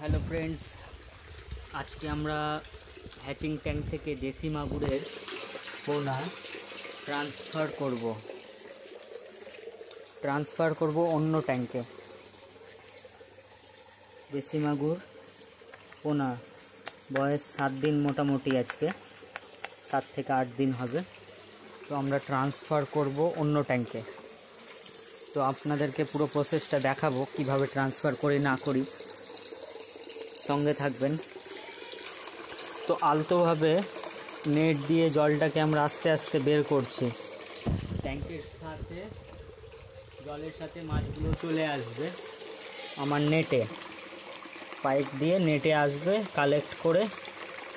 Hello friends, आज के আমরা হ্যাচিং ট্যাঙ্ক থেকে দেশি মাগুরের পোনা ট্রান্সফার করব অন্য ট্যাঙ্কে। দেশি মাগুর পোনা বয়স 7 দিন মোটামুটি, আজকে 7 থেকে 8 দিন হবে। তো আমরা ট্রান্সফার করব অন্য ট্যাঙ্কে। তো আপনাদেরকে পুরো প্রসেসটা দেখাবো কিভাবে ট্রান্সফার করি না করি, সঙ্গে থাকবেন। তো আলতোভাবে নেট দিয়ে জলটাকে আমরা আস্তে আস্তে বের করছি। ট্যাঙ্কের সাথে জলের সাথে মাছগুলো চলে আসবে আমার নেটে, পাইপ দিয়ে নেটে আসবে, কালেক্ট করে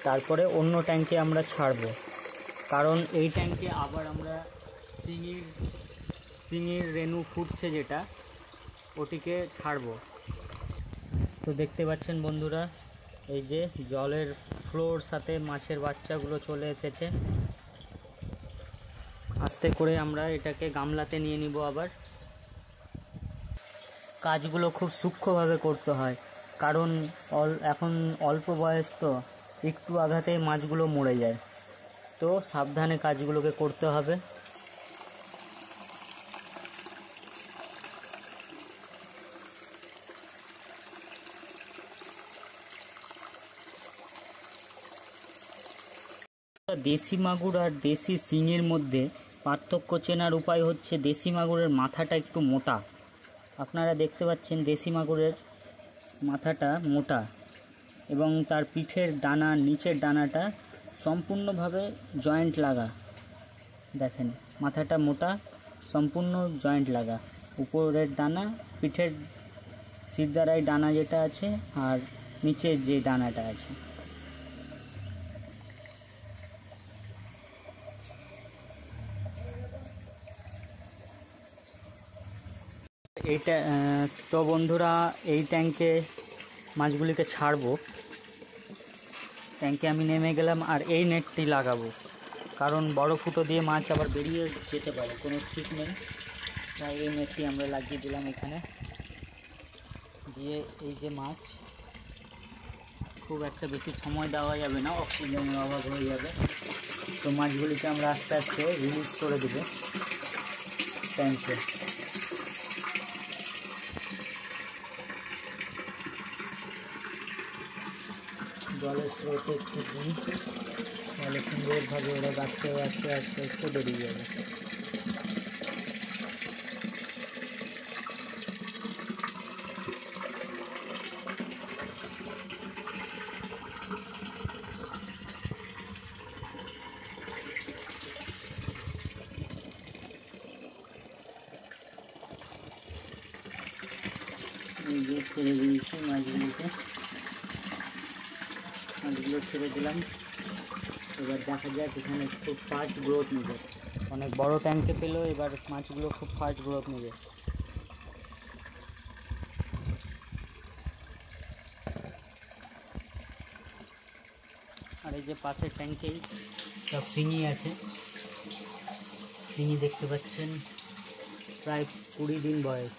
তারপরে অন্য ট্যাঙ্কে আমরা ছাড়বো। কারণ এই ট্যাঙ্কে আবার আমরা শিঙির রেণু ফুটছে যেটা, ওটিকে ছাড়বো। তো দেখতে পাচ্ছেন বন্ধুরা, এই যে জলের ফ্লোর সাথে মাছের বাচ্চাগুলো চলে এসেছে। আস্তে করে আমরা এটাকে গামলাতে নিয়ে নিব। আবার কাজগুলো খুব সূক্ষ্মভাবে করতে হয়, কারণ এখন অল্প বয়স, তো একটু আঘাতে মাছগুলো মরে যায়। তো সাবধানে কাজগুলোকে করতে হবে। দেশি মাগুর আর দেশি শিঙের মধ্যে পার্থক্য চেনার উপায় হচ্ছে, দেশি মাগুরের মাথাটা একটু মোটা। আপনারা দেখতে পাচ্ছেন দেশি মাগুরের মাথাটা মোটা এবং তার পিঠের ডানা, নিচের ডানাটা সম্পূর্ণভাবে জয়েন্ট লাগা। দেখেন মাথাটা মোটা, সম্পূর্ণ জয়েন্ট লাগা। উপরের ডানা, পিঠের শিরদাঁড়ায় ডানা যেটা আছে, আর নিচের যে ডানাটা আছে। এইটা তো বন্ধুরা, এই ট্যাঙ্কে মাছগুলিকে ছাড়বো। ট্যাঙ্কে আমি নেমে গেলাম আর এই নেটটি লাগাবো, কারণ বড় ফুটো দিয়ে মাছ আবার বেরিয়ে যেতে পারে, কোনো ঠিক নেই। তাই এই নেটটি আমরা লাগিয়ে দিলাম এখানে। দিয়ে এই যে মাছ, খুব একটা বেশি সময় দেওয়া যাবে না, অক্সিজেনের অভাব হয়ে যাবে। তো মাছগুলিকে আমরা আস্তে আস্তে রিলিজ করে দেবো ট্যাঙ্কে। জলের স্রোতে একটু দিই, তাহলে সুন্দরভাবে ওরা আস্তে আস্তে আস্তে আস্তে বেরিয়ে যাবে। এই যে ছেড়ে দিয়েছি মাছগুলো ছেড়ে দিলাম। এবার দেখা যাক, এখানে খুব ফাস্ট গ্রোথ নেবে। অনেক বড় ট্যাঙ্কে পেলেও এবার মাছগুলো খুব ফাস্ট গ্রোথ নেবে। আর এই যে পাশের ট্যাঙ্কেই সব শিঙি আছে। শিঙি দেখতে পাচ্ছেন, প্রায় 20 দিন বয়স।